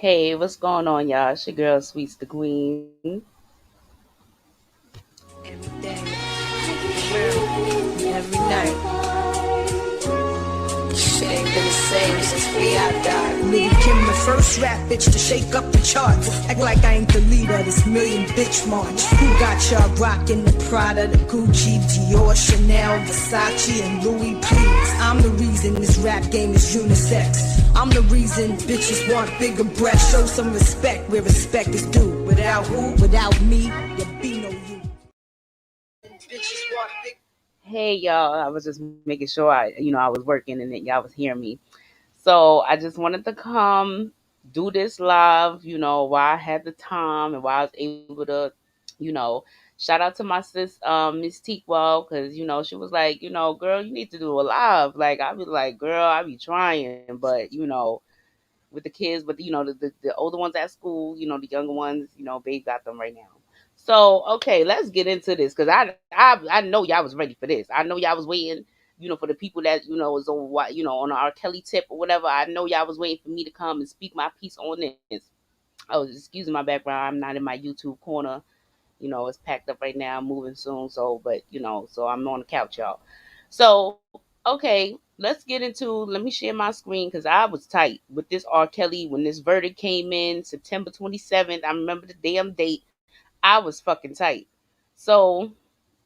Hey, what's going on, y'all? It's your girl, Sweets the Queen. Every day, every night. Shit ain't been the same since I died. Nigga Kim, the first rap bitch to shake up the charts. Act like I ain't the leader of this million bitch march. Who got y'all rocking the Prada, the Gucci, Dior, Chanel, Versace, and Louis? Please, I'm the reason this rap game is unisex. I'm the reason bitches want bigger breasts. Show some respect where respect is due. Without who? Without me, there be no you. Bitches want big. Hey, y'all. I was just making sure I was working and that y'all was hearing me. So I just wanted to come do this live, while I had the time and while I was able to, you know, shout out to my sis, Miss Teakwell, because, she was like, girl, you need to do a live. Like, I be like, girl, I be trying, but, with the kids, but the older ones at school, the younger ones, babe got them right now. So okay, let's get into this because I know y'all was ready for this. I know y'all was waiting, for the people that was on what on our Kelly tip or whatever. I know y'all was waiting for me to come and speak my piece on this. Oh, excuse my background. I'm not in my YouTube corner. It's packed up right now. I'm moving soon, so but so I'm on the couch, y'all. So okay, let's get into. Let me share my screen because I was tight with this R. Kelly when this verdict came in September 27th. I remember the damn date. I was fucking tight. So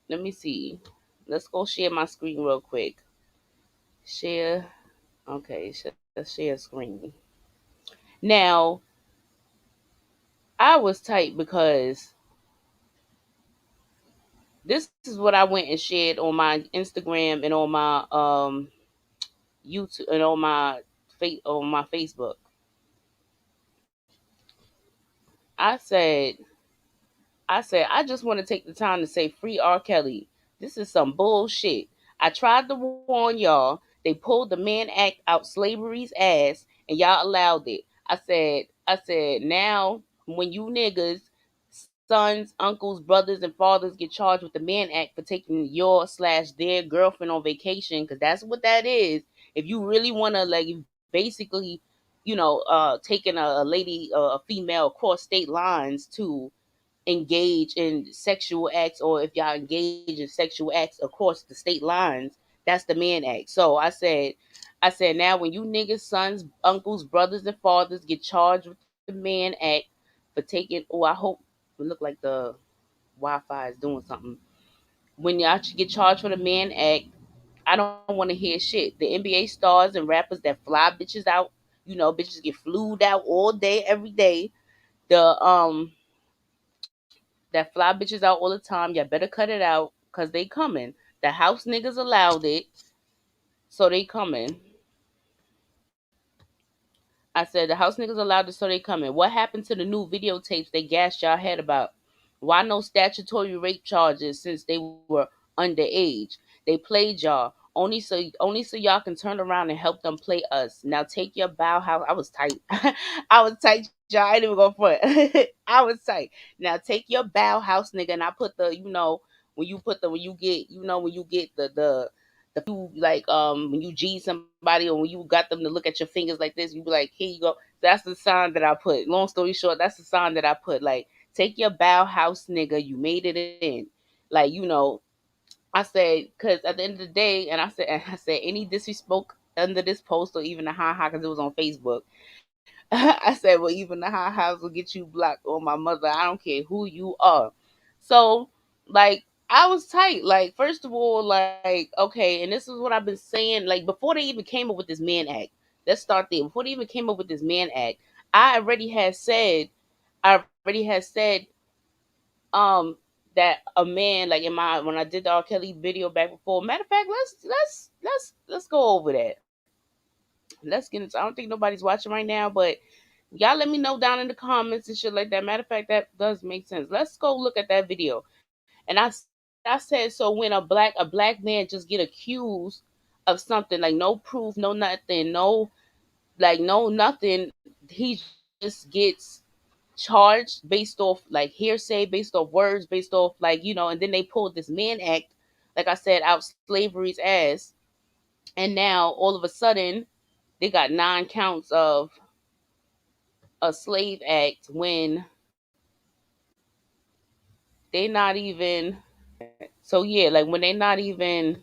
let me see. Let's go share my screen real quick. Share. Okay, let's share screen. Now I was tight because this is what I went and shared on my Instagram and on my YouTube and on my Facebook. I said, I just want to take the time to say free R. Kelly. This is some bullshit. I tried to warn y'all. They pulled the Mann Act out slavery's ass and y'all allowed it. I said, now when you niggas, sons, uncles, brothers, and fathers get charged with the Mann Act for taking your slash their girlfriend on vacation, because that's what that is. If you really want to, like, basically, taking a lady, a female across state lines to engage in sexual acts, or if y'all engage in sexual acts across the state lines, that's the Mann Act. So I said now when you niggas, sons, uncles, brothers, and fathers get charged with the Mann Act for taking, I hope it look like the Wi-Fi is doing something. When y'all get charged for the Mann Act, I don't want to hear shit. The NBA stars and rappers that fly bitches out, bitches get flued out all day, every day. The that fly bitches out all the time. Y'all better cut it out because they coming. The house niggas allowed it, so they coming. I said the house niggas allowed it, so they coming. What happened to the new videotapes they gassed y'all head about? Why no statutory rape charges since they were underage? They played y'all only so y'all can turn around and help them play us. Now take your bow house. I was tight. I was tight, y'all. I ain't even go for it. I was tight. Now take your bow house, nigga, and I put the when you get the few, like, when you G somebody or when you got them to look at your fingers like this, you be like, here you go. That's the sign that I put. Long story short, that's the sign that I put. Like, take your bow house, nigga. You made it in. Like, I said, because at the end of the day, and I said, any disrespect under this post or even the ha because it was on Facebook. I said, well, even the high house will get you blocked on my mother. I don't care who you are. So, like, I was tight. Like, first of all, like, okay, and this is what I've been saying. Like, before they even came up with this Mann Act, let's start there. Before they even came up with this Mann Act, I already had said, um, that a man, like, in my when I did the R. Kelly video back before. Matter of fact, let's go over that. Let's get into. I don't think nobody's watching right now, but y'all let me know down in the comments and shit like that. Matter of fact, that does make sense. Let's go look at that video. And I said, so when a black man just get accused of something, like no proof, no nothing, no nothing, he just gets charged based off like hearsay, based off words, based off, like, and then they pulled this Mann Act, like I said, out slavery's ass, and now all of a sudden they got 9 counts a slave act when they not even so yeah, like when they not even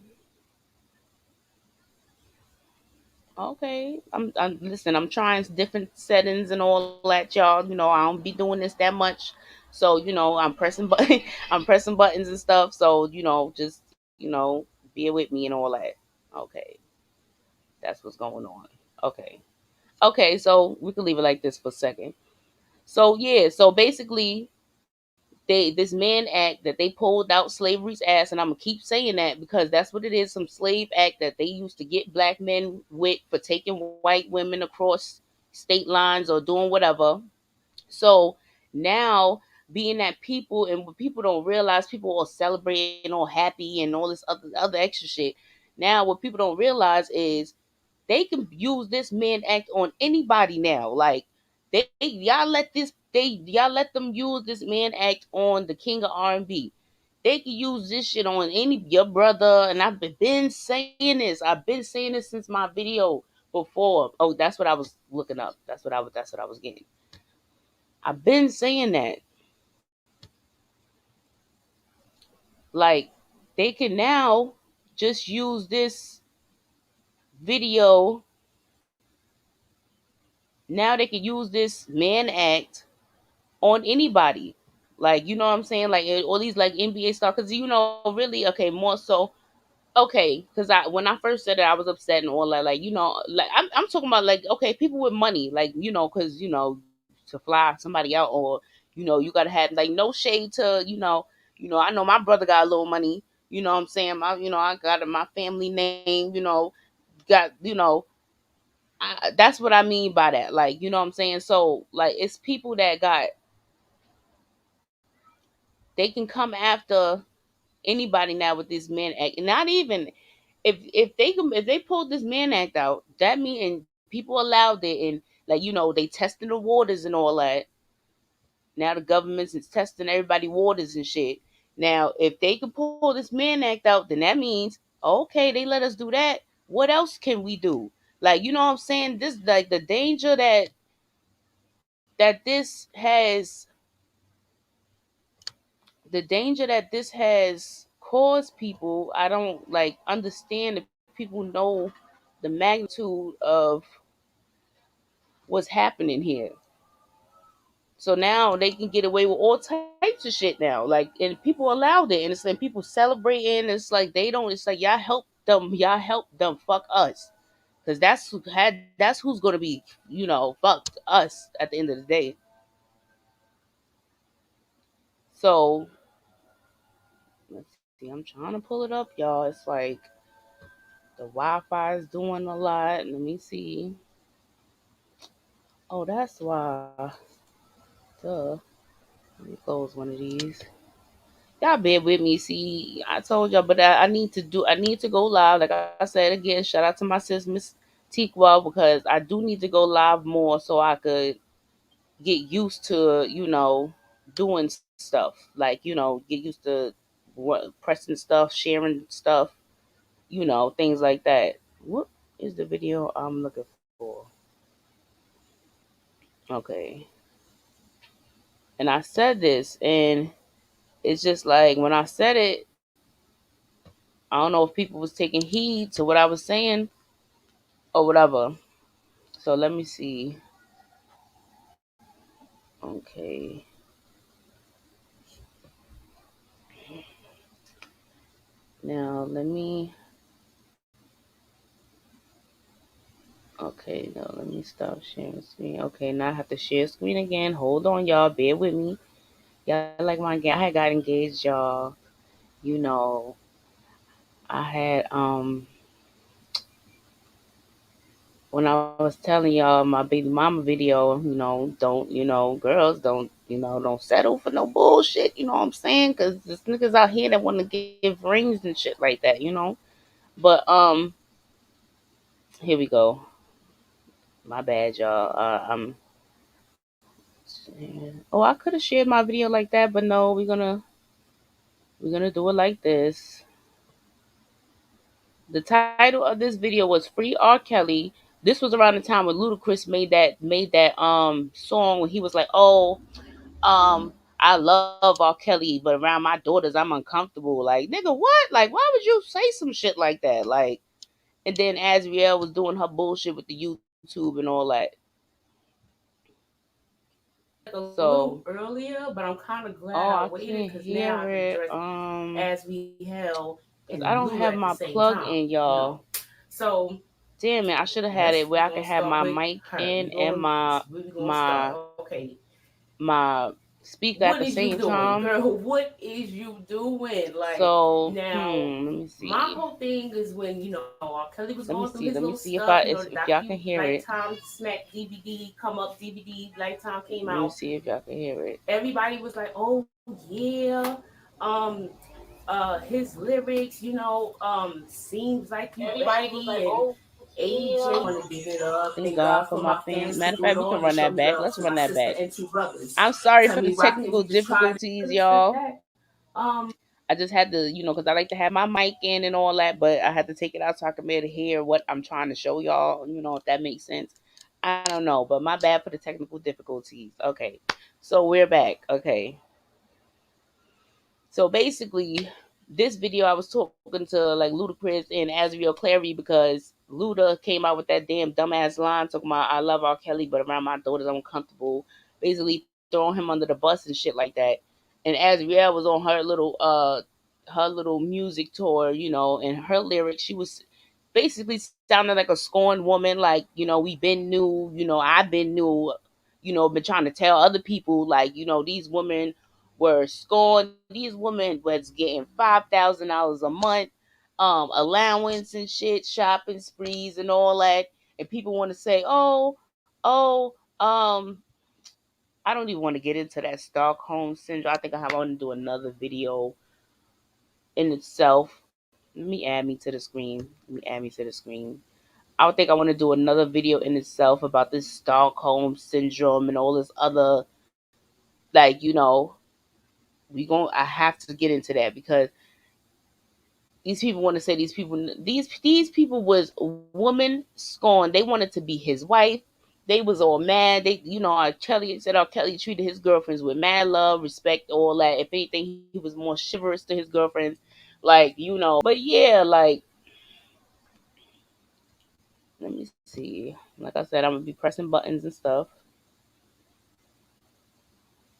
okay. I'm listen. I'm trying different settings and all that, y'all. I don't be doing this that much, so I'm pressing button. I'm pressing buttons and stuff. So just bear with me and all that. Okay, that's what's going on. Okay, okay. So we can leave it like this for a second. So yeah. So basically, this man act that they pulled out slavery's ass, and I'm gonna keep saying that because that's what it is. Some slave act that they used to get black men with for taking white women across state lines or doing whatever. So now, being that people and what people don't realize, people are celebrating, all happy, and all this other extra shit. Now, what people don't realize is they can use this man act on anybody now. Like y'all let them use this man act on the king of R&B. They can use this shit on any your brother, and I've been saying this. I've been saying this since my video before. Oh, that's what I was looking up. That's what I was getting. I've been saying that. Like they can now just use this video. Now they can use this man act on anybody. Like, you know what I'm saying? Like all these like NBA stars, because really, okay, more so, okay, because I when I first said it, I was upset and all that. Like, like I'm talking about like okay, people with money, like because to fly somebody out, or you gotta have like no shade to I know my brother got a little money. You know what I'm saying? I got my family name. Got that's what I mean by that. Like, you know what I'm saying? So like it's people that got they can come after anybody now with this man act, and not even if they pulled this man act out, that mean and people allowed it, and like they testing the waters and all that. Now the government's is testing everybody waters and shit. Now if they can pull this man act out, then that means okay, they let us do that. What else can we do? Like you know what I'm saying? This like the danger that this has the danger that this has caused people. I don't like understand if people know the magnitude of what's happening here. So now they can get away with all types of shit now. Like, and people allowed it, and it's like people celebrating. It's like they don't. It's like y'all help them. Y'all help them. Fuck us, because that's who's gonna be fucked us at the end of the day. So let's see. I'm trying to pull it up, y'all. It's like the Wi-Fi is doing a lot. Let me see. Oh, that's why. Duh. Let me close one of these. Y'all bear with me. See, I told y'all, but I need to do. I need to go live. Like I said again, shout out to my sis Miss Tikwa, because I do need to go live more so I could get used to doing stuff. Like get used to pressing stuff, sharing stuff. Things like that. What is the video I'm looking for? Okay. And I said this, and it's just like when I said it, I don't know if people was taking heed to what I was saying or whatever. So let me see. Okay. Now let me. Okay, no, let me stop sharing screen. Okay, now I have to share screen again. Hold on, y'all. Bear with me. Y'all like I had got engaged, y'all. You know, I had when I was telling y'all my baby mama video, don't girls don't settle for no bullshit. You know what I'm saying? Because there's niggas out here that want to give rings and shit like that. But here we go. My bad, y'all. Oh, I could have shared my video like that, but no, we're gonna do it like this. The title of this video was "Free R. Kelly This was around the time when Ludacris made that song when he was like, "Oh, I love R. Kelly, but around my daughters I'm uncomfortable." Like, nigga, what? Like, why would you say some shit like that? Like, and then Azriel was doing her bullshit with the YouTube and all that. So, oh, I can't hear it. Cause I don't have my plug in, y'all. Damn it, I should have had it where I could have my mic in and my speaker at the same time. So, let me see. Let me see if y'all can hear it. Let me see if y'all can hear it. Thank God for my family. Matter of fact, we can run that back. Let's run that back. I'm sorry for the technical difficulties, y'all. I just had to, because I like to have my mic in and all that, but I had to take it out so I can be able to hear what I'm trying to show y'all, if that makes sense. I don't know, but my bad for the technical difficulties. Okay. So we're back. Okay. So basically, this video I was talking to like Ludacris and Azriel Clary because Luda came out with that damn dumbass line talking about I love R. Kelly, but around my daughters I'm uncomfortable. Basically throwing him under the bus and shit like that. And Azriel was on her little music tour, and her lyrics, she was basically sounding like a scorned woman, like, we been new, I've been new, been trying to tell other people, like, these women were scorned. These women was getting $5,000 a month, allowance and shit, shopping sprees and all that. And people want to say, oh, I don't even want to get into that Stockholm syndrome. I think I want to do another video in itself. Let me add me to the screen. Let me add me to the screen. I would think I want to do another video in itself about this Stockholm syndrome and all this other, like, I have to get into that because these people want to say these people was woman scorned. They wanted to be his wife. They was all mad. R. Kelly said R. Kelly treated his girlfriends with mad love, respect, all that. If anything, he was more chivalrous to his girlfriends, like, But yeah, like, let me see. Like I said, I'm gonna be pressing buttons and stuff.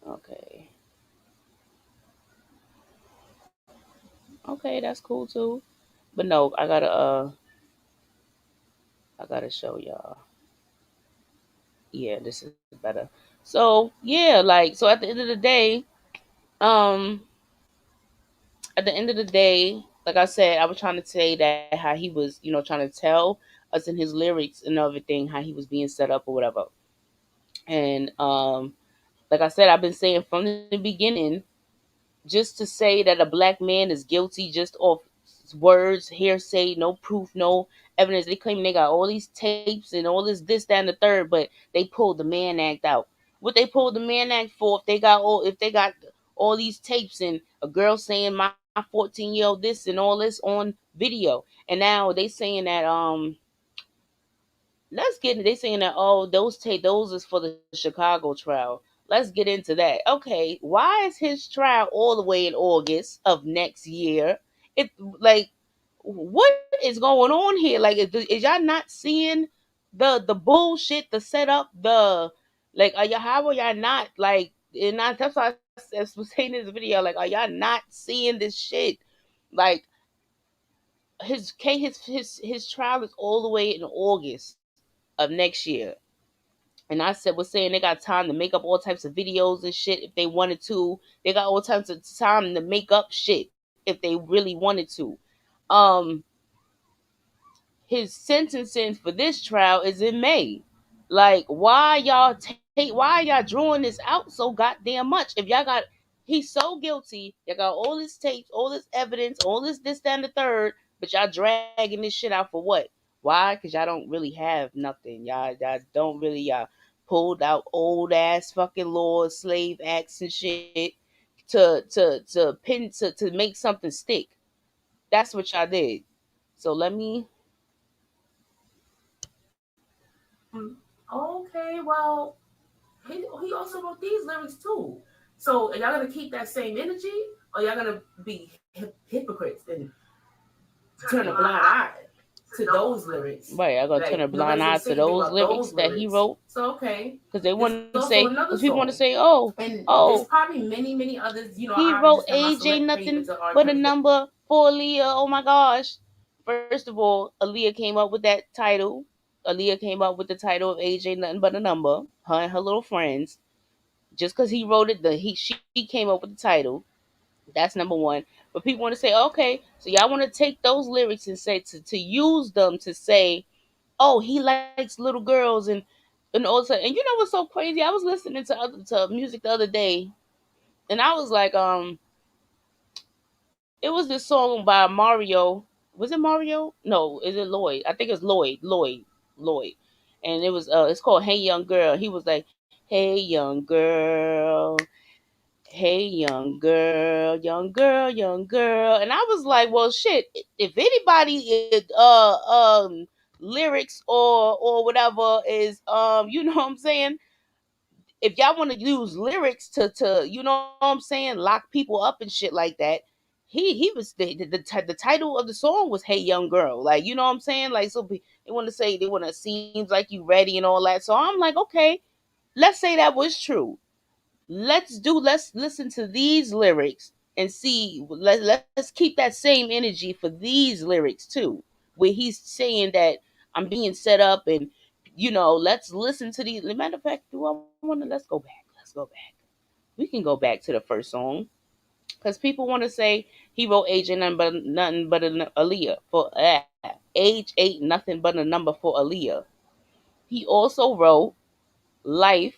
Okay. Okay, that's cool too. But no, I gotta show y'all. Yeah, this is better. So yeah, like, so um at the end of the day, like I said, I was trying to say that how he was, trying to tell us in his lyrics and everything how he was being set up or whatever. And like I said, I've been saying from the beginning, just to say that a black man is guilty just off words, hearsay, no proof, no evidence. They claim they got all these tapes and all this, that, and the third, but they pulled the Mann Act out. What they pulled the Mann Act for? If they got all these tapes and a girl saying my 14-year-old this and all this on video, and now they saying that let's get they saying that, oh, those is for the Chicago trial. Let's get into that. Okay, why is his trial all the way in August of next year? It like, what is going on here? Like, is y'all not seeing the bullshit, the setup, the like? Are y'all how are y'all not like? And that's why I was saying in this video, like, are y'all not seeing this shit? Like, his trial is all the way in August of next year. And I said was saying they got time to make up all types of videos and shit if they wanted to. They got all types of time to make up shit if they really wanted to. Um his sentencing for this trial is in May. Like, why y'all drawing this out so goddamn much? If y'all got he's so guilty, y'all got all this tapes, all this evidence, all this, that, and the third, but y'all dragging this shit out for what? Why? Because y'all don't really have nothing. Y'all don't really pulled out old ass fucking laws, slave acts and shit to make something stick. That's what y'all did. So let me Okay, well, he also wrote these lyrics too. So are y'all gonna keep that same energy, or y'all gonna be hypocrites and turn a blind eye to those lyrics? Right, I'm gonna turn a Like blind nobody's gonna eye say to anything those about those lyrics that he lyrics. wrote. So okay, Because they there's want to also say, another because people want song, to say, oh, and there's oh, probably many, many others. You know, he I wrote just have my age ain't select nothing favorites of R. but a Kelly. number for Aaliyah. Oh my gosh. First of all, Aaliyah came up with that title. Aaliyah came up with the title of age ain't nothing but a number. Her and her little friends. Just because he wrote it, she came up with the title. That's number one. But people want to say, okay, so y'all want to take those lyrics and say to use them to say, oh, he likes little girls and also, and you know what's so crazy? I was listening to music the other day, and I was like, it was this song by Mario. Was it Mario? No, is it Lloyd? I think it's Lloyd. And it's called Hey Young Girl. He was like, hey young girl, hey young girl, young girl. And I was like, well, shit. If anybody, lyrics or whatever is, you know what I'm saying? If y'all want to use lyrics to you know what I'm saying, lock people up and shit like that, he was the title of the song was Hey Young Girl. Like, you know what I'm saying? Like, so they want to say, they want to seems like you ready and all that. So I'm like, okay, let's say that was true. Let's listen to these lyrics and see, let's keep that same energy for these lyrics too, where he's saying that I'm being set up. And let's listen to these. Matter of fact, do I want to, let's go back. We can go back to the first song, because people want to say he wrote age ain't nothing but an Aaliyah for age ain't nothing but a number for Aaliyah. He also wrote Life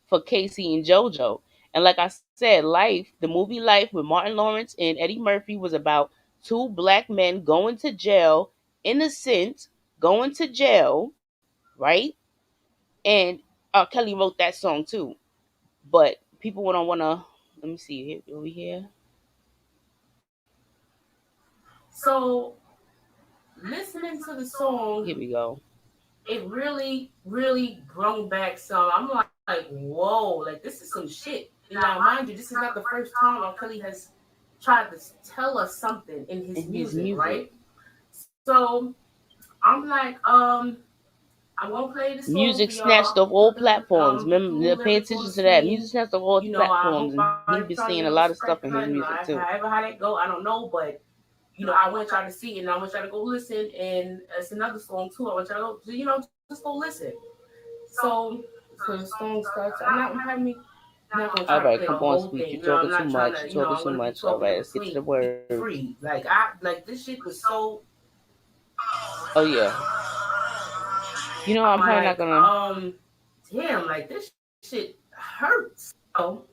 for Casey and JoJo. And like I said, Life, the movie Life with Martin Lawrence and Eddie Murphy, was about two black men going to jail, innocent, going to jail, right? And Kelly wrote that song too. But people don't want to. Let me see here. Over here. So listening to the song, Here we go. it really brought back some. I'm like, whoa, like this is some shit. And now, mind you, this is not the first time R. Kelly has tried to tell us something in his In his music, music. right? So I'm like, I'm gonna play the song for Music y'all. snatched off Put all the platforms. full Remember, pay lyrics on the attention to that. screen. Music snatched off all You know, I platforms, hope and I he ain't be trying to, saying a lot of stuff in scratch his nothing. music Or too. however how that go, I don't know, but I want y'all to see it, and I want y'all to go listen. And it's another song too. I want y'all to go, just go listen. So, the song starts. I'm probably not gonna try to All play right, the come on, whole speak. thing. You're I'm talking too not trying much. to. You're talking I'm too gonna be much. All talking right, in let's get to between. the Be words. free. Like this shit was so. Oh yeah. You know, I'm I'm probably not like, gonna. damn, like this shit hurts. So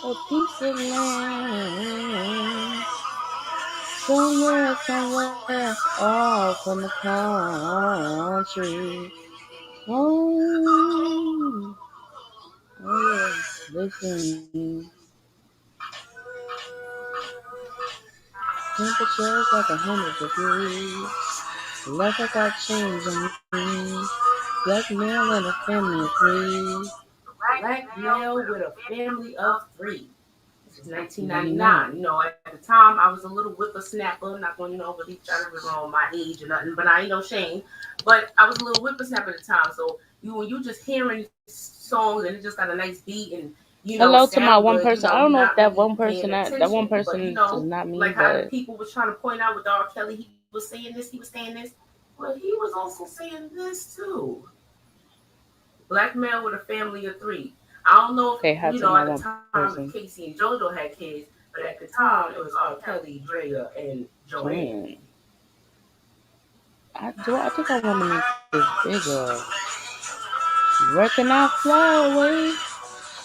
A piece of land somewhere off in the country. Oh, oh yeah. Listen, temperature's like 100 degrees. Life I got change on me. Black male and a family of three. black male with a family of three. This is 1999. 1999. At the time, I was a little whippersnapper. I'm not going to, really try to reveal my age or nothing, but I ain't no shame. But I was a little whippersnapper at the time. So when you just hearing songs and it just got a nice beat and Hello to sound my one good, person. I you're don't know not if that really one paying person, that one attention. But person is not me, like how the but people was trying to point out with R. Kelly, he was saying this, he was saying this, but he was also saying this too. Black male with a family of three. I don't know say if hi to my at the one time if person. Casey and JoJo had kids, but at the time it was R. Kelly, Drea, and Joanne. Joanne. I think I want to make this bigger. Reckon I fly away,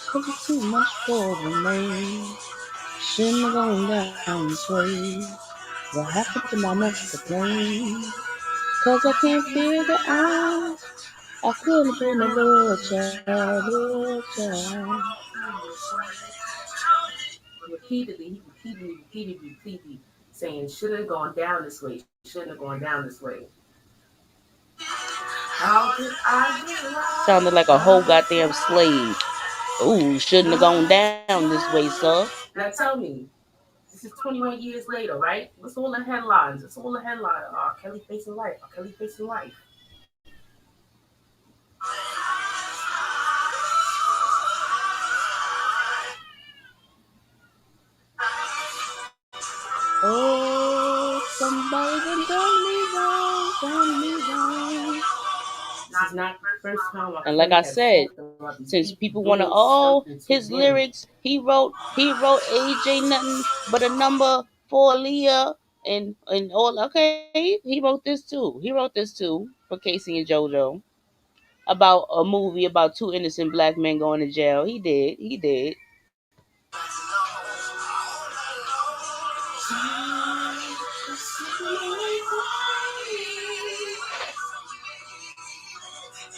'cause it's too much for the main. Shouldn't have gone down this way. What happened to my master plan? 'Cause I can't figure out. I couldn't have been a little child, little child. Repeatedly, saying shouldn't have gone down this way, shouldn't have gone down this way. How did I get Sounded like lost? a whole goddamn slave. Ooh, shouldn't have gone down this way, sir. Now tell me, this is 21 years later, right? What's all the headlines? What's all the headlines? Kelly facing life. Kelly facing life. Oh, somebody done me wrong. This is not the first time And like Kelly I has said, talked about these since people people want to, doing oh, something to his him. lyrics, he wrote age ain't nothing but a number for Leah and all. Okay, he wrote this too. He wrote this too for Casey and JoJo about a movie about two innocent black men going to jail. He did. He did.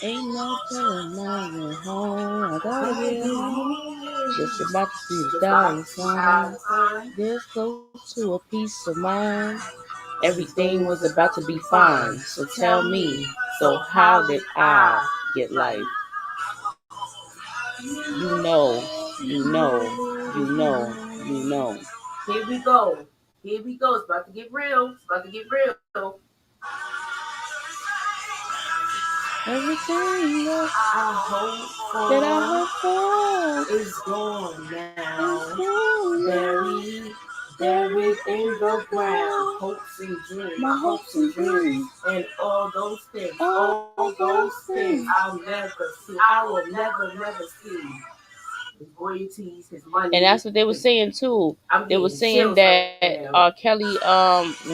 Ain't no telling I went home. I gotta get home. Just about to see the dollar sign. This close to a peace of mind. Everything was about to be fine. So tell me, so how did I get life? You know, you know, you know, you know. Here we go. Here we go. It's about to get real. It's about to get real. Everything I hope that I for have for is gone is now. gone. Buried, buried in the ground. Hopes and dreams, My my hopes hopes and and dreams, dreams, and all those things, all all those those things. things I'll never see. I will never, never see. His royalties, his And money, that's what they were his. saying too. I'm They were getting saying chills right that now. Kelly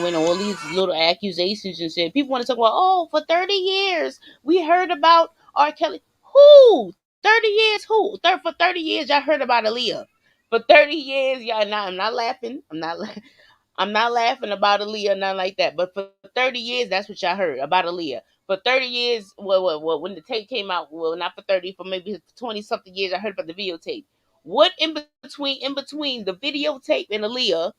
when all these little accusations and shit, people want to talk about, oh, for 30 years we heard about R. Kelly. Who? 30 years? Who? For 30 years y'all heard about Aaliyah. For 30 years, y'all. Not, I'm not laughing. I'm not laughing about Aaliyah, nothing like that. But for 30 years, that's what y'all heard about Aaliyah. For 30 years, when the tape came out, well, not for 30, for maybe 20 something years, I heard about the videotape. What in between the videotape and Aaliyah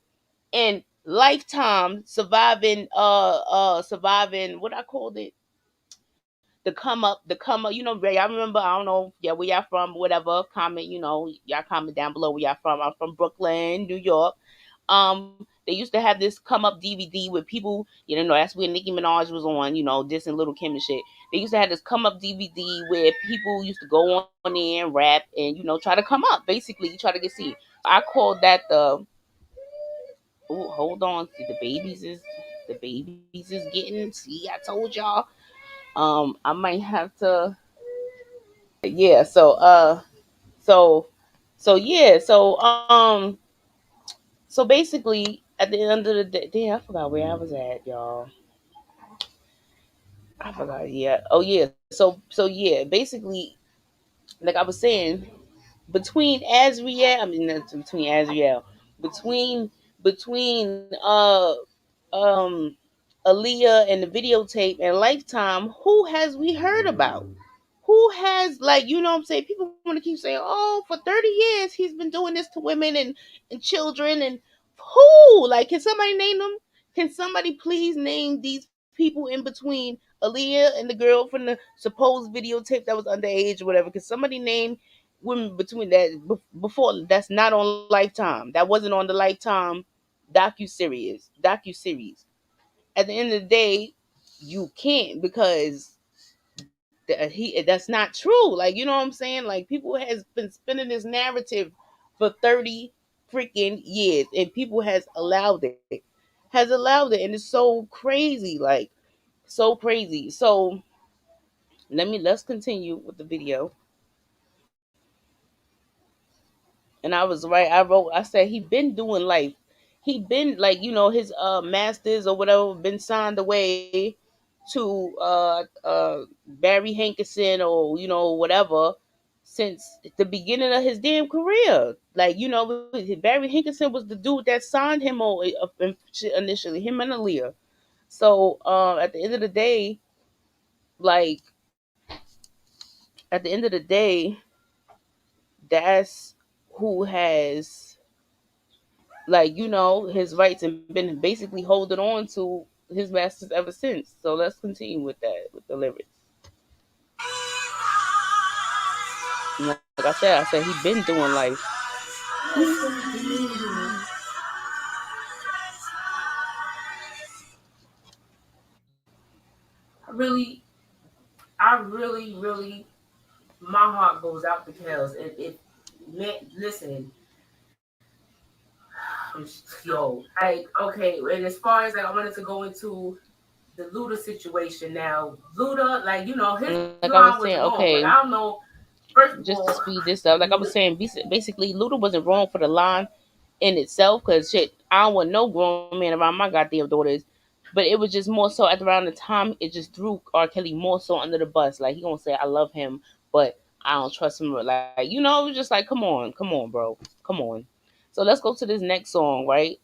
and Lifetime surviving what I called it, the come up, y'all remember, I don't know, yeah, where y'all from, whatever, comment, y'all comment down below where y'all from. I'm from Brooklyn, New York. They used to have this come up DVD with people, that's where Nicki Minaj was on, dissing Little Kim and shit. They used to have this come up DVD where people used to go on there and rap and, try to come up, basically, try to get seen. So I called that the, oh, hold on, see, the babies is getting, see, I told y'all. I might have to, yeah, so basically at the end of the day, damn, I forgot where I was at, y'all. I forgot. Yeah. Oh yeah. So yeah. Basically, like I was saying, between Azriel, I mean, that's between Azriel, between between Aaliyah and the videotape and Lifetime, who has we heard about? Who has, like, what I'm saying? People want to keep saying, oh, for 30 years he's been doing this to women and children, and who? Like, can somebody name them? Can somebody please name these people in between Aaliyah and the girl from the supposed videotape that was underage or whatever? Can somebody name women between that before that's not on Lifetime? That wasn't on the Lifetime docu series. At the end of the day, you can't, because that's not true. Like, you know what I'm saying? Like, people has been spinning this narrative for 30 freaking years, and people has allowed it, and it's so crazy, like, so crazy. So let's continue with the video. And I was right. I said he been doing life. He been, like, his masters or whatever been signed away to Barry Hankerson, or whatever, since the beginning of his damn career. Like, Barry Hankerson was the dude that signed him, or initially, him and Aaliyah. So at the end of the day, like, at the end of the day, that's who has, like, his rights, and been basically holding on to his masters ever since. So let's continue with that, with the lyrics. And like I said he been doing life. Yes, indeed. I really, really, my heart goes out to Kels. If man, listen, yo, like, okay, and as far as like, I wanted to go into the Luda situation now. Luda, like, his And like I line was was saying, wrong. Like, I okay, don't know. First of just to all, speed this up, like I Luda, was saying, basically Luda wasn't wrong for the line in itself, because shit, I don't want no grown man around my goddamn daughters. But it was just more so at around the time it just threw R. Kelly more so under the bus. Like he gonna say I love him, but I don't trust him. Like it was just like come on, bro, come on. So let's go to this next song, right?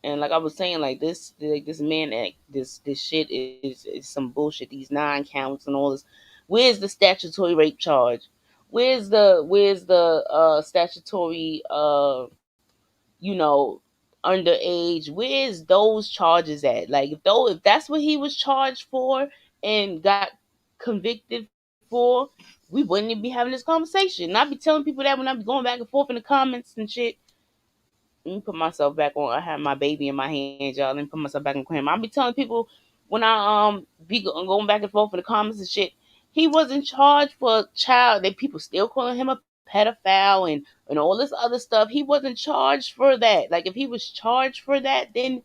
And like I was saying, this man act, this shit is some bullshit. These 9 counts and all this. Where's the statutory rape charge? Where's the statutory underage? Where's those charges at? Like if that's what he was charged for and got convicted for, we wouldn't even be having this conversation. And I be telling people that when I be going back and forth in the comments and shit. Let me put myself back on. I have my baby in my hands, y'all. Let me put myself back on camera. I be telling people when I be going back and forth in the comments and shit. He wasn't charged for child. They people still calling him a pedophile and all this other stuff. He wasn't charged for that. Like if he was charged for that, then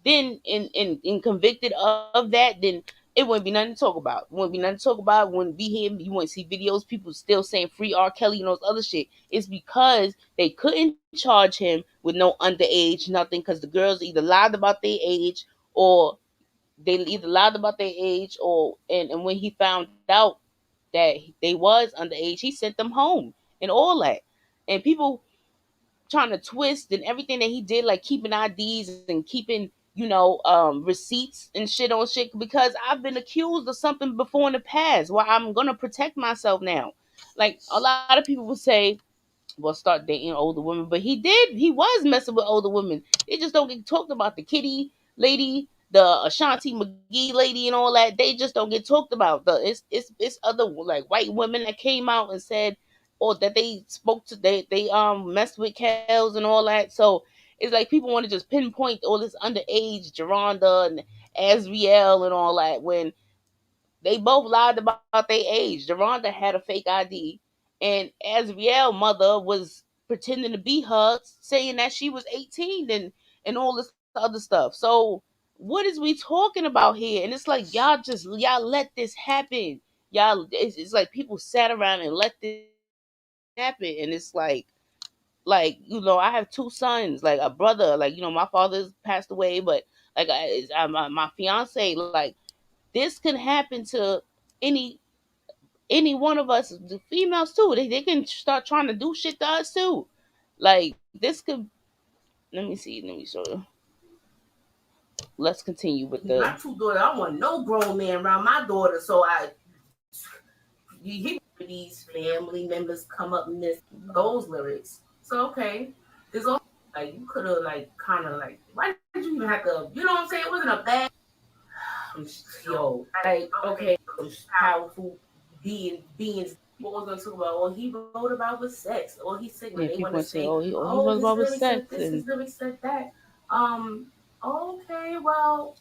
and convicted of that, then it wouldn't be nothing to talk about. It wouldn't be nothing to talk about. It wouldn't be him. You wouldn't see videos. People still saying free R. Kelly and those other shit. It's because they couldn't charge him with no underage, nothing, because the girls either lied about their age or and when he found out that they was underage, he sent them home and all that. And people trying to twist and everything that he did, like keeping IDs and keeping, receipts and shit on shit, because I've been accused of something before in the past. Well, I'm gonna protect myself now. Like a lot of people would say, well, start dating older women, but he was messing with older women. They just don't get talked about. The Kitty lady, the Ashanti McGee lady, and all that. They just don't get talked about. It's other like white women that came out and said, or that they spoke to, they messed with Kels and all that. So it's like people want to just pinpoint all this underage Geronda and Azriel and all that when they both lied about their age. Deronda had a fake ID, and Azriel's mother was pretending to be her, saying that she was 18 and all this other stuff. So what is we talking about here? And it's like y'all let this happen. It's like people sat around and let this happen, and it's like I have 2 sons, like a brother, like my father's passed away, but like my fiance, like this can happen to any any one of us, the females too. They can start trying to do shit to us too. Like this could. Let me see. Let me show you. Let's continue with the. my 2 daughters, I don't want no grown man around my daughter. So he these family members come up and miss those lyrics. So okay, there's also like you could have like kind of like why did you even have to? You know what I'm saying? It wasn't a bad yo. Like okay, powerful beings. What was gonna talk about? All he wrote about was sex. All he said when Yeah, they want people to want to say, say, he oh, was his about with lyrics said sex this, his and lyrics said that. Okay, well,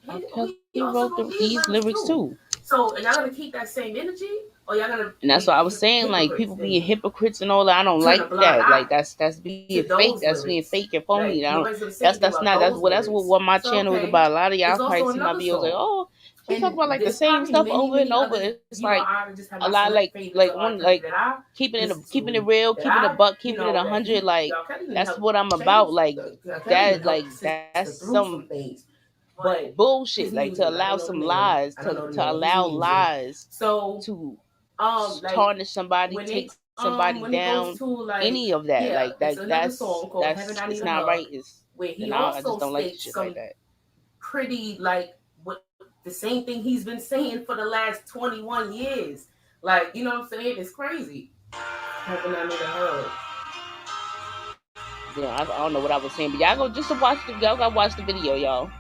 R. he Kelly also wrote wrote these these lyrics lyrics too. too. So, and y'all gonna keep that same energy, or y'all gonna And that's be what I was saying. Like hypocrites people being and hypocrites and all that. I don't turn a like blind that. Like eye that's being to fake. those That's being lyrics? fake and phony. I Like don't. nobody's gonna say anything That's about not. those That's lyrics. what my So channel is okay, about. A lot of y'all there's probably also see my another videos like, song, oh, she talk and about like the there's same probably stuff over and many over. others. It's You know, like I just have a my lot select like favorites of R. one Kelly like that I keeping listen it to. real, That keeping it a I, buck, you keeping it know, that 100. he, Like y'all Kelly didn't that's help what I'm change. about. Like Kelly didn't help the that's sister some through some things, but bullshit. his Like to music. I allow don't know some the man. lies I don't know the to man. His allow music. lies So to like tarnish somebody, when take it somebody when it down, goes to any like of that. Like yeah, it's another that's song called Heaven I it's Need a not right. Hug, It's where and he I just also don't like the states shit like some that. pretty like what the same thing he's been saying for the last 21 years. Like, you know what I'm saying? It's crazy. Heaven I Need a Hug. Yeah, I don't know what I was saying, but y'all go just to watch the y'all gotta watch the video, y'all.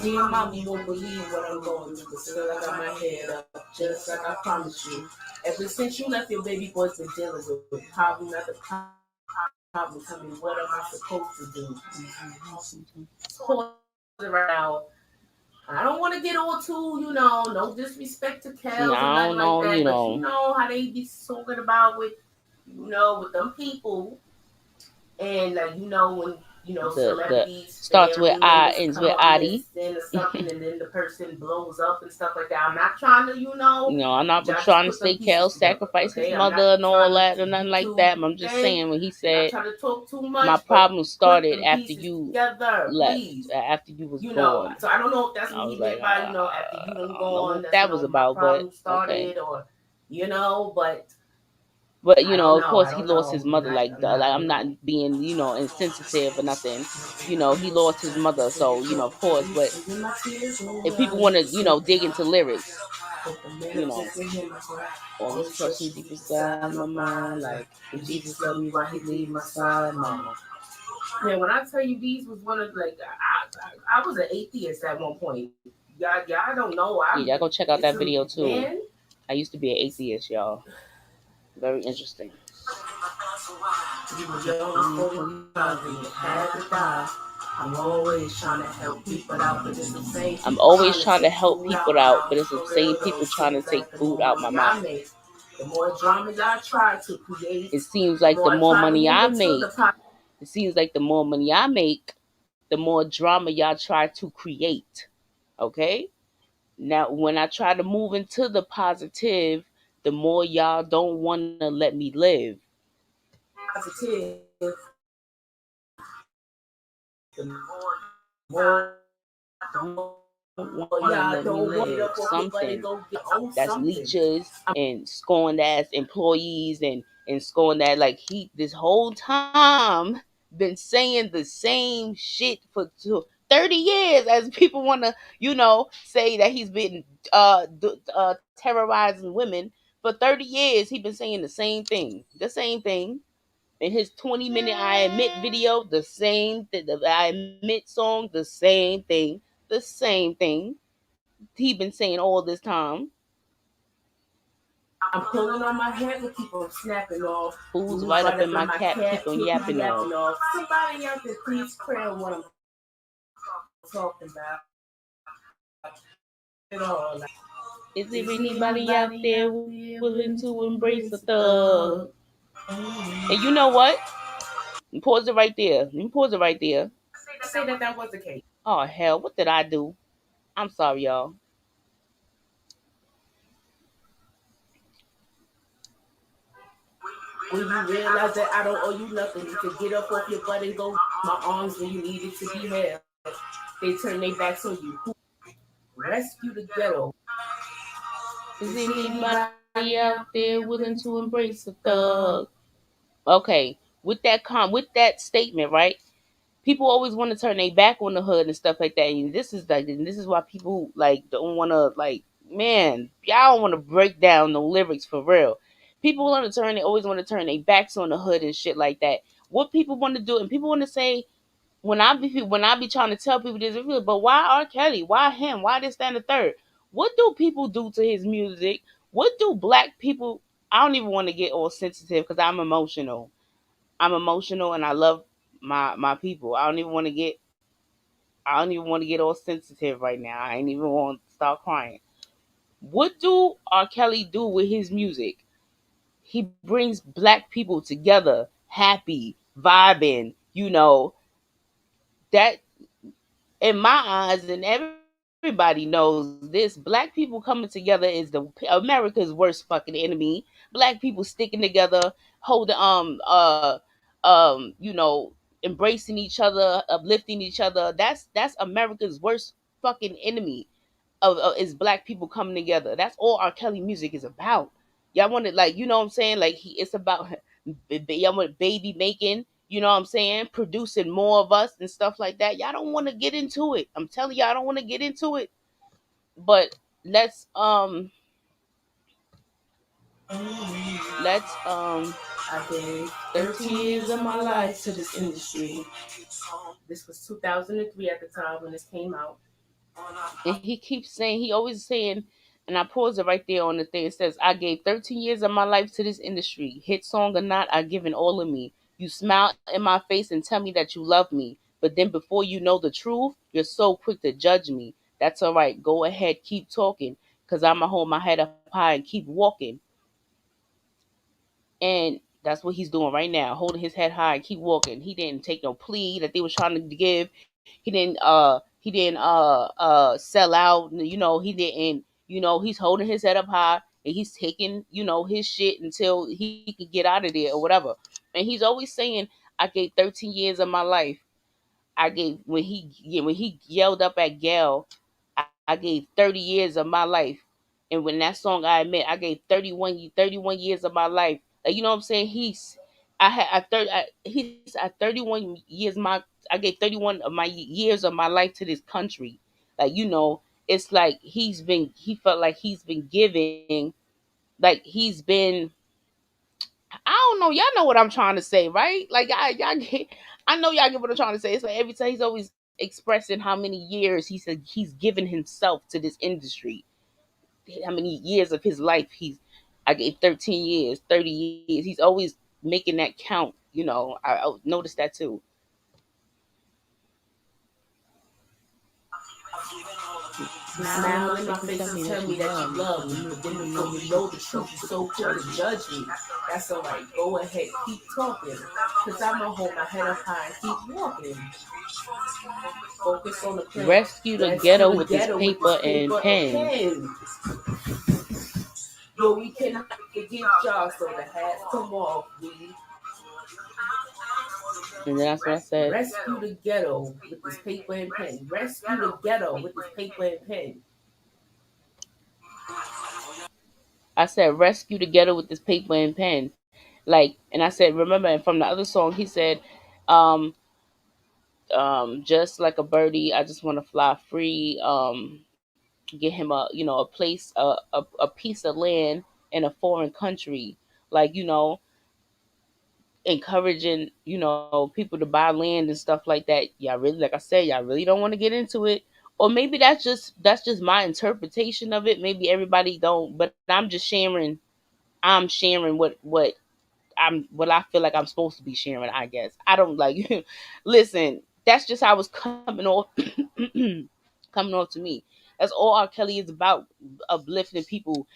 Me and mommy won't believe what I'm going through, but still I got my head up, just like I promised you. Ever since you left, your baby boy's been dealing with problem after problem. Tell me, what am I supposed to do? Pause it right now. I don't want to get all too, no disrespect to cows or nothing Yeah, like I don't that, know. but how they be talking about with them people, and when The celebrities starts with family I, members ends come with up in their Adi. sin or something, and then the person blows up and stuff like that. I'm not trying to, I'm not y'all just trying to put them say pieces Kel together, sacrificed his okay? I'm mother not and all trying that to or nothing be like too that. I'm just thing, saying when he not said trying to talk too my much, but problem put started them after pieces you together, left, please. after you was gone. So I don't know if that's I what was he like, meant by, after you done I don't know gone, what that's that was my about, but problem okay. started, or but But I don't of know. course, I he don't lost his know. mother. Like, I'm not. I'm not being, insensitive or nothing. He lost his mother, so of course. But if people want to, dig into lyrics, you know, always question deep inside my mind, like, if Jesus loved me, why he leave my side, mama? Man, when I tell you these was one of I was an atheist at one point. Y'all don't know. Yeah, y'all go check out that video too. Man. I used to be an atheist, y'all. Very interesting. You were young, 45, and you had to die. I'm always trying to help people out, but it's the same I'm people always trying to trying to take help food out people my out, mouth. but it's the For same real though, people it trying to seems take like the food more out my money I mouth. make, the more drama y'all try to create, It seems the like the more I more try to money move I into make, the pot. it seems like the more money I make, the more drama y'all try to create. Okay? Now, when I try to move into the positive, the more y'all don't want to let me live. Positive, the Don't want to y'all let me don't want live. it up off your butt and Something. go get on That's something. leeches and scorned ass employees and scorned that, like, he this whole time been saying the same shit for 30 years, as people want to say that he's been terrorizing women. For 30 years he been saying the same thing in his 20-minute I Admit video, the same the I Admit song, the same thing, he been saying all this time. I'm pulling on my hair to keep on snapping off. Fools Moves right right up in up in my my cap, cat, keep on keep yapping yapping off. off. Somebody out there, please pray on what I'm talking about. It all. Is there Is there anybody out anybody there out willing there to willing to embrace a embrace a thug? thug? And you know what? Pause it right there. Let me pause it right there. Say that was the case. Oh hell, what did I do? I'm sorry, y'all. When you realize that I don't owe you nothing, you can get up off your butt and go my arms when you needed to be held. They turn their backs on you. Rescue the ghetto. Is Is there there anybody anybody out out there there willing willing to to embrace a embrace a thug? thug? Okay, with that statement, right? People always want to turn their back on the hood and stuff like that. And this is why people like don't want to, like, man, y'all don't want to break down the lyrics for real. People want to they always want to turn their backs on the hood and shit like that. What people want to do, and people want to say, when I be trying to tell people this, but why R. Kelly? Why him? Why this, that, and the third? What do people do to his music? What do black people? I don't even want to get all sensitive because I'm emotional. I'm emotional and I love my people. I don't even want to get all sensitive right now. I ain't even want to start crying. What do R. Kelly do with his music? He brings black people together, happy, vibing. That, in my eyes, and everybody knows this, black people coming together is America's worst fucking enemy. Black people sticking together, holding embracing each other, uplifting each other. That's America's worst fucking enemy. Of is black people coming together. That's all R. Kelly music is about. Y'all want to, like, what I'm saying? Like, it's about y'all want baby making. You know what I'm saying? Producing more of us and stuff like that. Y'all don't want to get into it. I'm telling y'all, I don't want to get into it. But let's I gave 13 13 years years of of my my life life to to this this industry. industry. This was 2003 at the time when this came out. And he keeps saying, he always saying, and I pause it right there on the thing. It says, I gave 13 years of my life to this industry. Hit song or not, I given all of me. You smile in my face and tell me that you love me. But then before you know the truth, you're so quick to judge me. That's all right. Go ahead, keep talking. Because I'm going to hold my head up high and keep walking. And that's what he's doing right now, holding his head high and keep walking. He didn't take no plea that they was trying to give. He didn't sell out. He didn't. He's holding his head up high and he's taking his shit until he could get out of there or whatever. And he's always saying, "I gave 13 years of my life. I gave when he yelled up at Gail, I gave 30 years of my life." And when that song, I admit, I gave 31 years of my life. Like, you know what I'm saying? He's at 31 years. I gave 31 of my years of my life to this country. Like, it's like he felt like he's been giving, like he's been. I don't know. Y'all know what I'm trying to say, right? Like, y'all get. I know y'all get what I'm trying to say. It's like every time he's always expressing how many years he said he's given himself to this industry, how many years of his life I gave 13 years, 30 years. He's always making that count. I noticed that too. You Smile in my smile in face my and tell face me and that tell you me that love you me. love me, but then before you know the truth, you're so quick to judge me. That's all right. Go ahead, keep talking. Because I'm going to hold my head up high and keep walking. Focus on the plan. Rescue the Rescue ghetto the with this ghetto with this paper and paper and pen. pen. Yo, we cannot forget y'all, so the hats come off. We And that's what I said. rescue the ghetto with this paper and pen. Rescue the ghetto with this paper and pen. I said, rescue the ghetto with this paper and pen. Like, and I said, remember, and from the other song, he said, um, just like a birdie, I just want to fly free. Get him a place, a piece of land in a foreign country. Like, encouraging, people to buy land and stuff like that. Y'all really, like I said, y'all really don't want to get into it. Or maybe that's just my interpretation of it. Maybe everybody don't, but I'm sharing what I feel like I'm supposed to be sharing, I guess. I don't like listen, that's just how it's coming off coming off to me. That's all R. Kelly is about, uplifting people,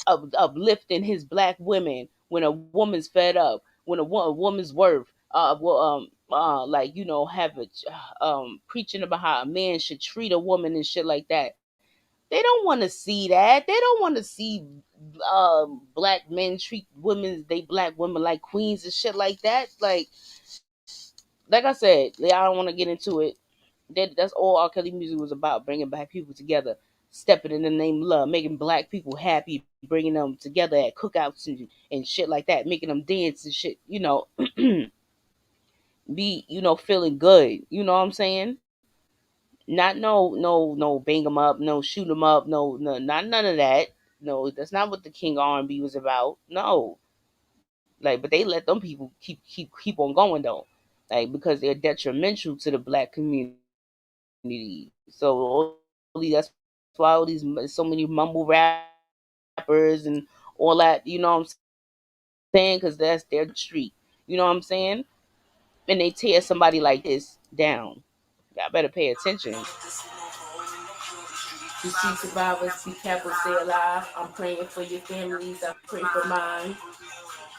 uplifting his black women when a woman's fed up, when a woman's worth, like, have a preaching about how a man should treat a woman and shit like that. They don't want to see that. They don't want to see black men treat black women like queens and shit like that. Like I said, I don't want to get into it. That's all R. Kelly music was about: bringing black people together, stepping in the name of love, making black people happy, bringing them together at cookouts and shit like that, making them dance and shit. Be feeling good. You know what I'm saying? Not no bang them up, no shoot them up, no, not none of that. No, that's not what the King R&B was about. No, like, but they let them people keep on going though, like, because they're detrimental to the black community. So that's why all these so many mumble rappers and all that. You know what I'm saying? Because that's their street. You know what I'm saying? And they tear somebody like this down. Y'all better pay attention. To see survivors, be careful, stay alive. I'm praying for your families. I pray for mine.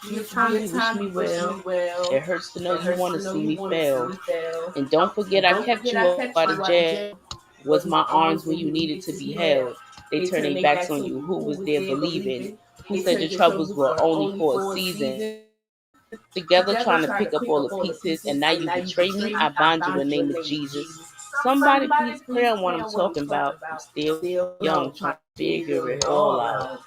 Be a Used to be time a you wish time me you wish me well. well. It hurts to know It you hurts want to to know see you me want to see fail. me fail. And don't forget And I don't kept forget you I out kept of you out of jail. jail. Was Was my my arms arms when when you you needed needed to to be be held. held. They They turned their turned their backs backs on on you. you. Who Who was was there there believing? believing? Who They said turned your your troubles troubles were were only only for a for a season? season. Together Together trying to trying to pick up pick all up the all the pieces, and pieces, now and you now you betray me. betray I me. I bind you in the bind you name in the of name of Jesus. Jesus. Somebody Somebody please pray please on what pray I'm on what I'm talking talking about. I'm about. still Still young, young, trying trying to to figure figure it it all all out. out.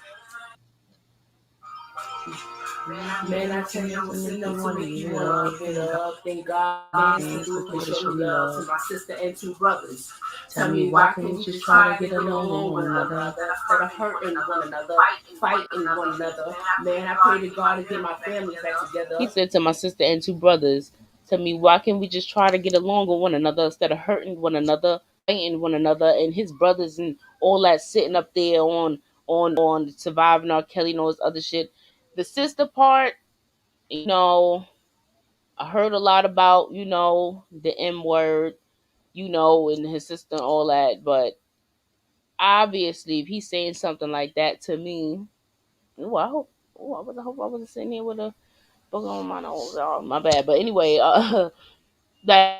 Man, Man, I I tell tell you you what's what's enough enough to to make make you you give it want to up. give it Thank God up. Thank God for dance things to to do play to to show show me me love to love. my sister and two brothers. Tell Tell me, me why why can't we can't we just just try to try to get get along with along one with one another? another instead of hurting one another, fighting one another? Man, I pray to God to get my families back He together. said to my sister and two brothers, tell me, why can't we just try to get along with one another instead of hurting one another? fighting one another, and his brothers and all that sitting up there on surviving R. Kelly and all this other shit. The sister part, you know, I heard a lot about, the M word, and his sister and all that, but obviously if he's saying something like that to me, ooh, I hope I wasn't sitting here with a book on my nose. Oh, my bad. But anyway, like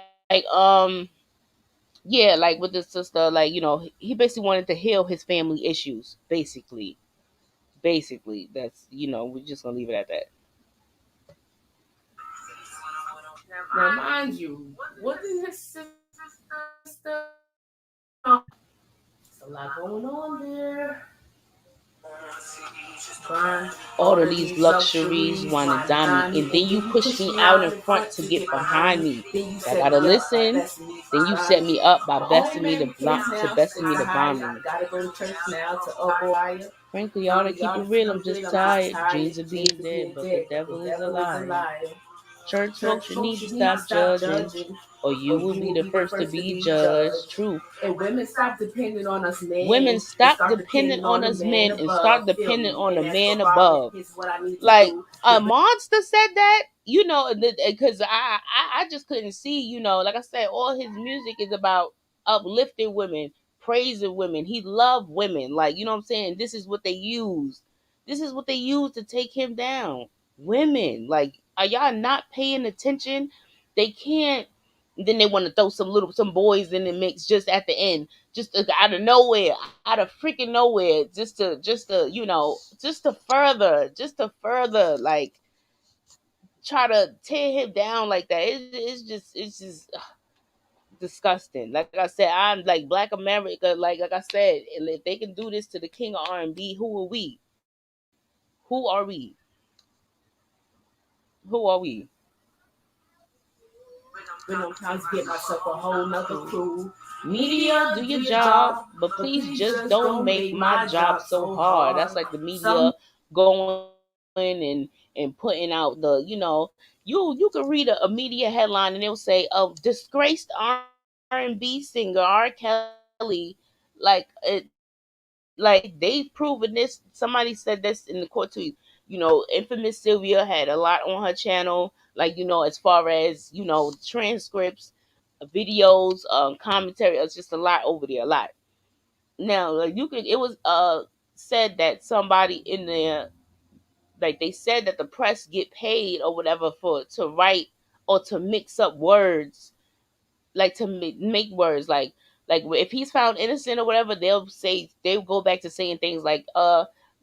yeah, like with his sister, like, he basically wanted to heal his family issues, basically. That's, we're just gonna leave it at that. Now, mind you, wasn't his sister? There's a lot going on there. Buying All all of of these these luxuries, luxuries, wine and wine and dine me, dine me, and then and you then you push push me me out out in in front front to to get get behind behind me. me. Then you I set gotta me up by listen. besting me Then from you set behind me me. up by The only besting me man to you please to now besting is me the to high. bombing I me. gotta go to church now to upper higher. Frankly, y'all, to Frankly, keep y'all, it to keep real, it I'm real, just I'm just tired. tired. Dreams of being Dreams of dead, being but the dead, but the devil is a devil is a liar. liar. Church Church folks, you folks, need you to need to stop stop judging, judging, or you or will you be will the be the first to first to be be judged. judged. Truth. And women stop depending on us Women, men and stop start depending depending on on the us man men and start above. Feel depending me? on And the that's man what Robin. above. Here's what I need to Like do. a monster said that, because I just couldn't see, like I said, all his music is about uplifting women, praising women. He loved women, like, you know what I'm saying. This is what they use to take him down. Women, like, are y'all not paying attention? They can't. Then they want to throw some boys in the mix just at the end, just out of nowhere, out of freaking nowhere, just to further like try to tear him down like that. It's just disgusting. Like I said, I'm like Black America. Like I said, if they can do this to the king of R&B, who are we? Who are we? Who are we? When I'm trying to get myself a whole nother crew. Media, do Media, do your your job, job, but but please please just just don't don't make make my my job job so so hard. That's hard. like the Some media going and putting out you can read a media headline and they'll say, disgraced R&B singer R. Kelly, like they've proven this. Somebody said this in the court too. Infamous Sylvia had a lot on her channel, like, as far as, transcripts, videos, commentary. It's just a lot over there, a lot. Now, like, it was said that somebody in there, like, they said that the press get paid or whatever for to write or to mix up words, like to make words, like if he's found innocent or whatever, they'll go back to saying things like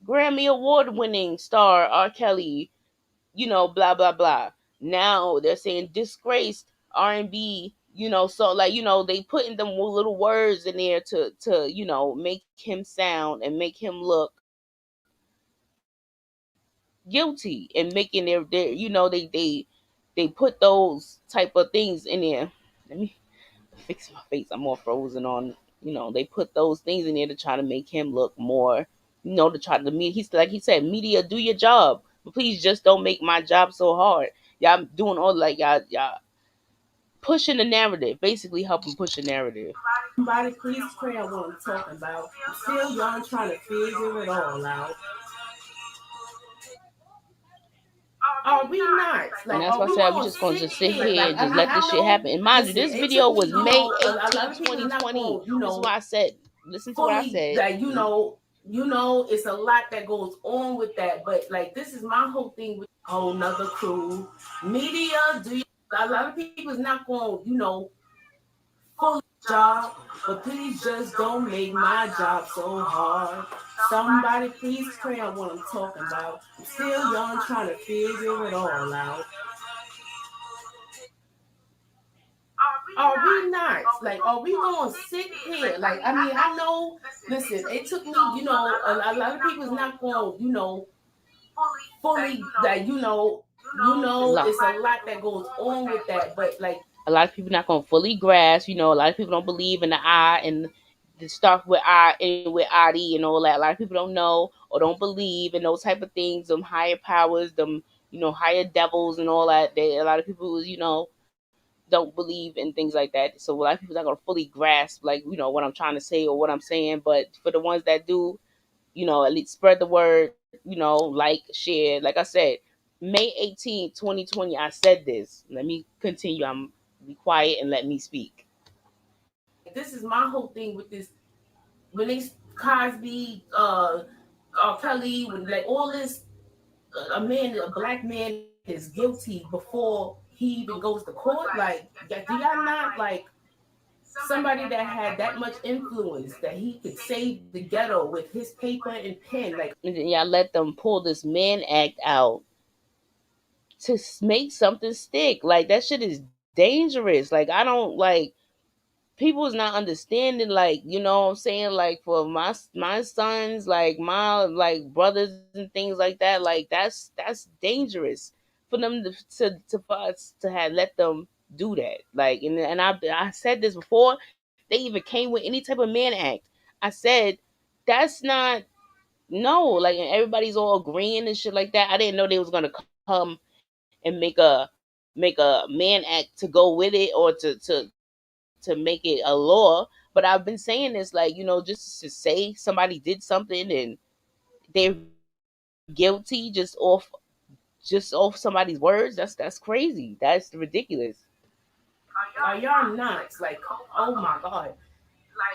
Grammy award winning star R. Kelly, blah blah blah. Now they're saying disgraced R&B, so, like, they putting them little words in there to make him sound and make him look guilty, and making they put those type of things in there. Let me fix my face. I'm all frozen on. They put those things in there to try to make him look more. To try to meet. He's like he said, media, do your job, but please just don't make my job so hard. Y'all doing all, like, y'all pushing the narrative, basically helping push the narrative. somebody please pray on what I'm talking about. I'm still young, trying to figure it all out. Are we not? And Like, that's are why I we said we gonna just gonna sit just sit here? here Like, and I just mean, let I this shit know. happen. And mind you, Listen, this it video took me, was May a lot 18th, of people is not 2020. going, This is why I said, listen to what I fully said. that it's a lot that goes on with that. But like, this is my whole thing with whole nother crew. Media, do you? A lot of people is not going, fully job, but please just don't make my job so hard. Somebody please pray on what I'm talking about. I'm still young, trying to figure it all out. Are we not? Like, are we gonna sit here? Like, I mean, I know. Listen, it took me. A lot of people is not going. Fully that. It's a lot that goes on with that. But like, A lot of people not gonna fully grasp. A lot of people don't believe in the I and the stuff with I and with ID and all that. A lot of people don't know or don't believe in those type of things. Them higher powers, them higher devils and all that. A lot of people, don't believe in things like that. So a lot of people not gonna fully grasp like what I'm trying to say or what I'm saying. But for the ones that do, at least spread the word. Like, share. Like I said, May 18th, 2020. I said this. Let me continue. I'm be quiet and let me speak. This is my whole thing with this. When they Cosby, Kelly, when like all this, a black man is guilty before he even goes to court. Like, do y'all not like somebody that had that much influence that he could save the ghetto with his paper and pen? Like, And then y'all let them pull this Man Act out to make something stick. Like, that shit is dangerous. Like, I don't like people is not understanding. Like, what I'm saying, like for my sons, like my like brothers and things like that. Like, that's dangerous for them to for us to have let them do that. Like, and I said this before they even came with any type of Man Act. I said that's not, no, like, and everybody's all agreeing and shit like that. I didn't know they was gonna come and make a Man Act to go with it, or to make it a law. But I've been saying this, like, just to say somebody did something and they're guilty just off somebody's words. That's crazy. That's ridiculous. are y'all nuts? Like, oh my god!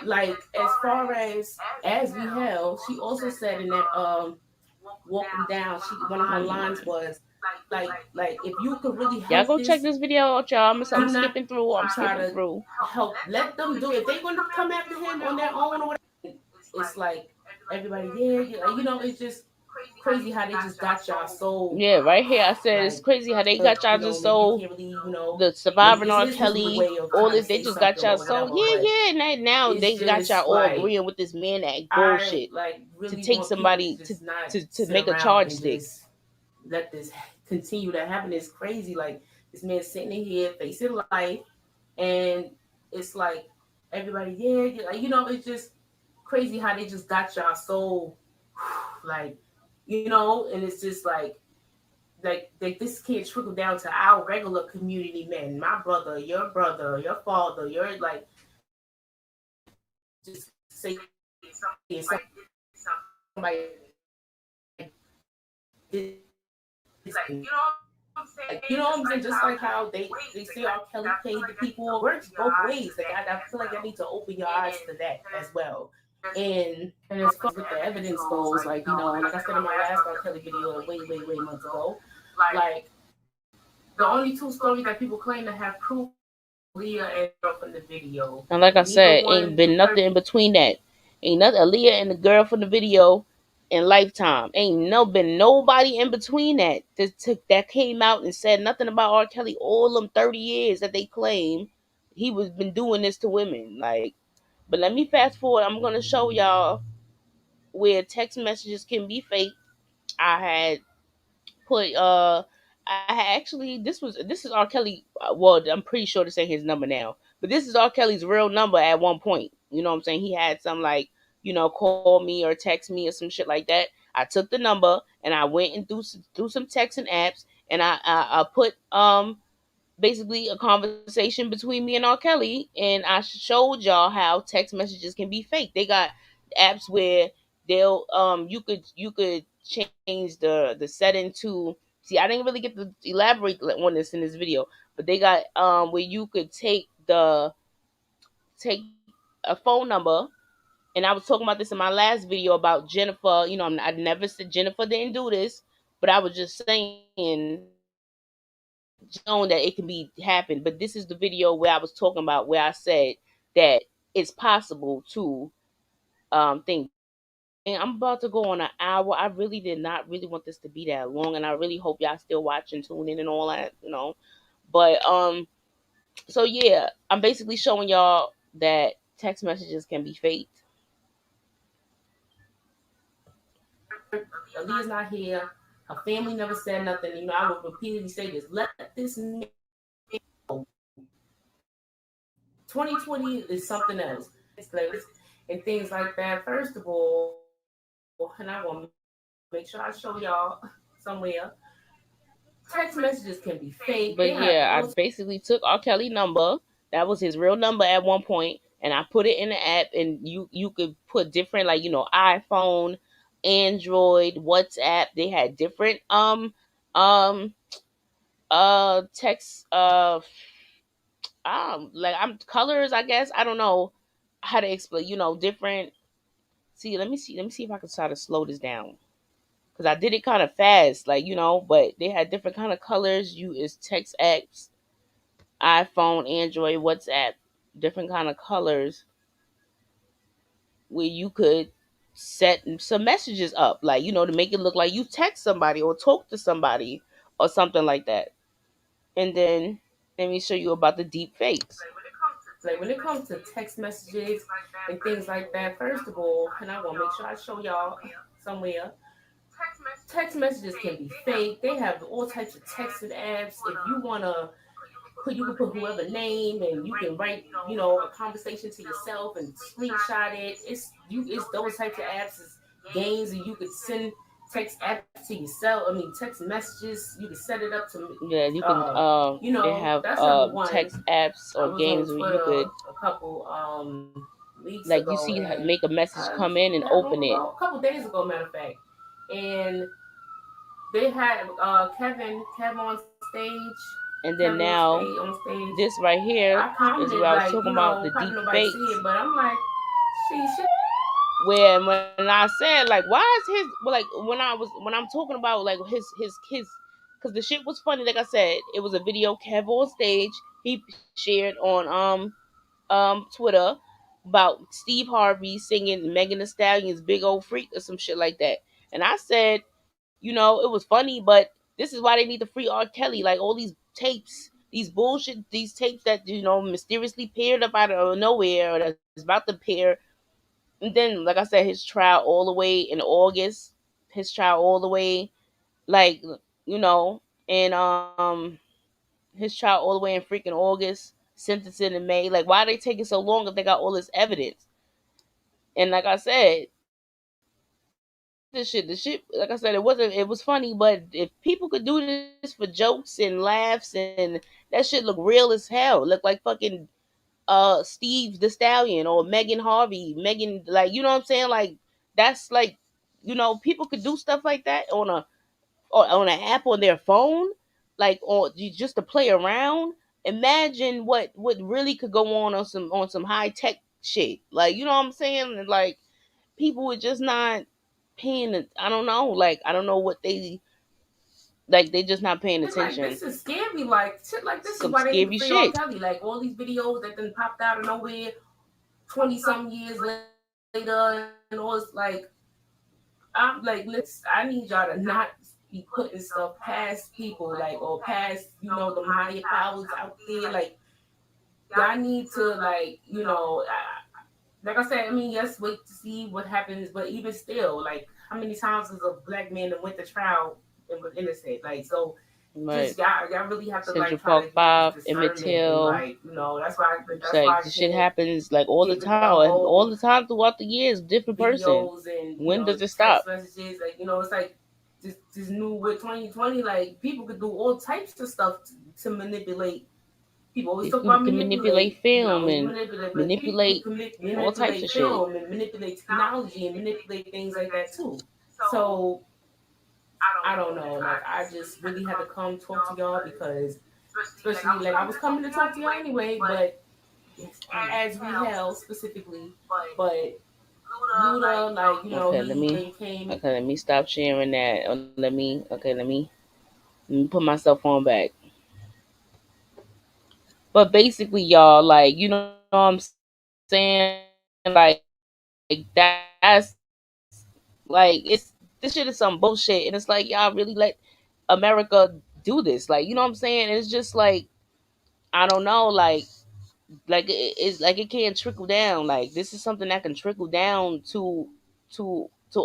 Like, as far as we held, she also said in that walk them down. She one of her lines was like if you could really Y'all help go check this, this video out, y'all. I'm do not skipping through. I'm try skipping to through. help. Let them do it. If they're going to come after him on their own or whatever, it's like everybody, yeah, yeah, it's just crazy how they just got y'all so Yeah, right here I said it's like, crazy how they got y'all just maybe you so can't really, the maybe surviving this R. is his Kelly, way of all trying to this, they say just got something y'all or so, whatever. But and now it's they got y'all just all like, agreeing with this Man Act I bullshit like to really take want people to somebody just not to sit make a around charge and stick. just let this continue to happen. It's crazy. Like, this man sitting in here facing life, and it's like everybody, yeah, yeah, like, it's just crazy how they just got y'all so like, and it's just like this can't trickle down to our regular community men, my brother, your father, your like, just say somebody did something. Like, what I'm saying? Just like how they say R. Kelly paid the people, it works both ways. Like, I feel like I need to open your eyes to that as well. And as far as with the evidence goes, like, like I said in my last R. Kelly video way months ago, like, the only two stories that people claim to have proof are Leah and the girl from the video. And like I Neither said, one ain't been nothing in between that. Ain't nothing. Aaliyah and the girl from the video in Lifetime. Ain't been nobody in between that came out and said nothing about R. Kelly. All them 30 years that they claim he was been doing this to women. Like, but let me fast forward. I'm gonna show y'all where text messages can be fake. I had put I had actually this is R. Kelly. Well, I'm pretty sure this ain't his number now, but this is R. Kelly's real number at one point. You know what I'm saying? He had some like, call me or text me or some shit like that. I took the number and I went and through some texting apps, and I put basically a conversation between me and R. Kelly, and I showed y'all how text messages can be fake. They got apps where they'll you could change the setting to, see, I didn't really get to elaborate on this in this video, but they got where you could take a phone number. And I was talking about this in my last video about Jennifer. I never said Jennifer didn't do this, but I was just saying, shown that it can be happen. But this is the video where I was talking about where I said that it's possible to think. And I'm about to go on an hour. I really did not really want this to be that long, and I really hope y'all still watch and tune in and all that. But so yeah, I'm basically showing y'all that text messages can be faked. Aaliyah's not here. Her family never said nothing. I would repeatedly say this. Let this man go. 2020 is something else. It's like, and things like that. First of all, and I want to make sure I show y'all somewhere. Text messages can be fake. They But have yeah, I all. basically took R. Kelly number. That was his real number at one point, and I put it in the app. And you could put different, like, iPhone, Android, WhatsApp. They had different um text like I'm colors. I guess I don't know how to explain. Different. See, let me see if I can try to slow this down because I did it kind of fast, like but they had different kind of colors. You is text apps, iPhone, Android, WhatsApp, different kind of colors where you could set some messages up, like to make it look like you text somebody or talk to somebody or something like that. And then let me show you about the deep fakes. Like when it comes to text messages and things like that, first of all, and I want to make sure I show y'all somewhere. Text messages can be fake. They have all types of texting apps. If you wanna you can put whoever name and you can write, a conversation to yourself and screenshot it. It's those types of apps, it's games, and you could send text apps to yourself. I mean, text messages. You can set it up to, Yeah, you can. They have that's number one. text apps I or was on games where Twitter you could, a couple weeks like, you ago, see, and make a message come in and not long open it, ago, a couple days ago, matter of fact, and they had Kev on stage. and then Kev now on stage. this right here I is commented where I was like, talking about the probably deep nobody see fakes. it, but I'm like, she Where when I said, like, why is his, well, like, when I'm talking about, like, his, because the shit was funny. Like I said, it was a video Kev on stage he shared on Twitter about Steve Harvey singing Megan Thee Stallion's "Big Old Freak" or some shit like that. And I said, it was funny, but this is why they need to free R. Kelly. Like, all these tapes, these bullshit, these tapes that mysteriously paired up out of nowhere, or that's about to pair. And then, like I said, his trial all the way in August, his trial all the way, like, and his trial all the way in freaking August, sentencing in May. Like, why are they taking so long if they got all this evidence? And like I said, the shit, like I said, it was funny, but if people could do this for jokes and laughs, and that shit look real as hell, look like fucking Steve the Stallion or Megan Harvey, Megan, like, you know what I'm saying? Like, that's like, people could do stuff like that on an app on their phone, like, or just to play around. Imagine what really could go on some high tech shit. Like, you know what I'm saying? And, like, people were just not paying. I don't know. Like, I don't know what they just not paying it's like, attention. this is scary, like shit, like this is Some why they need to scary free R. shit. Kelly. Like all these videos that then popped out of nowhere 20 some years later, and all it's like, I'm like, I need y'all to not be putting stuff past people, like, or past, the higher powers out there. Like, y'all need to, like, like I said, I mean, yes, wait to see what happens, but even still, like, how many times has a black man that went to trial and was innocent? Like, so Right. just y'all really have to Central like try Park to use 5, Emmett discernment, and Till. like, It's that's why like I the shit can't happens like all the get with the time, all whole the time throughout the years, different person. videos and When does it text stop? messages. Like, it's like this new with 2020. Like, people could do all types of stuff to manipulate. People always talk People about can manipulate manipulate. film Always and manipulate, but people manipulate can all types manipulate of shit. film and manipulate technology and manipulate things like that too. So I don't know. Like, I just really had to come talk to y'all because, especially, like, I was coming to talk to y'all anyway, but as we held specifically, but Luda, like, Okay, he came. let me stop sharing that. Let me put myself on back. But basically, y'all, like, you know what I'm saying? Like, that's like, this shit is some bullshit, and it's like, y'all really let America do this. Like, you know what I'm saying? It's just like, I don't know, like it's like it can't trickle down. Like, this is something that can trickle down to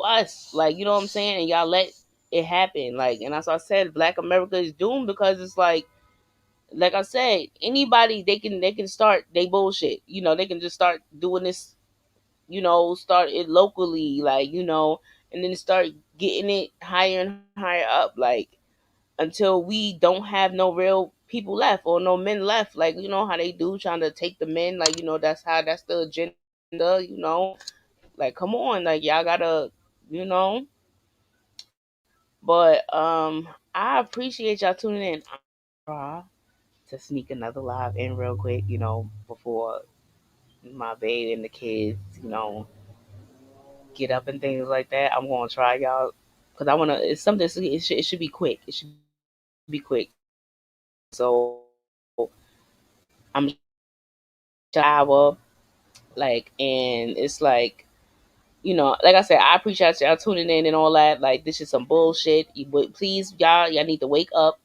us. Like, you know what I'm saying? And y'all let it happen. Like, and as I said, Black America is doomed because it's like I said, anybody, they can start they bullshit. They can just start doing this. Start it locally, like, and then start getting it higher and higher up. Like, until we don't have no real people left or no men left. Like, you know how they do, trying to take the men. Like, you know, that's the agenda. You know, like, come on, like, y'all gotta, you know. But I appreciate y'all tuning in. I'm try to sneak another live in real quick, you know, before my baby and the kids, you know, get up and things like that. I'm gonna try, y'all, because I wanna. It's something. It should be quick. It should be quick. So I'm hour, like, and it's like, you know, like I said, I appreciate y'all tuning in and all that. Like, this is some bullshit. But please, y'all need to wake up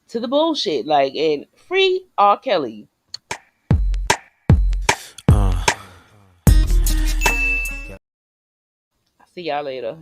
to the bullshit. Like, and free R. Kelly. Uh, See y'all later.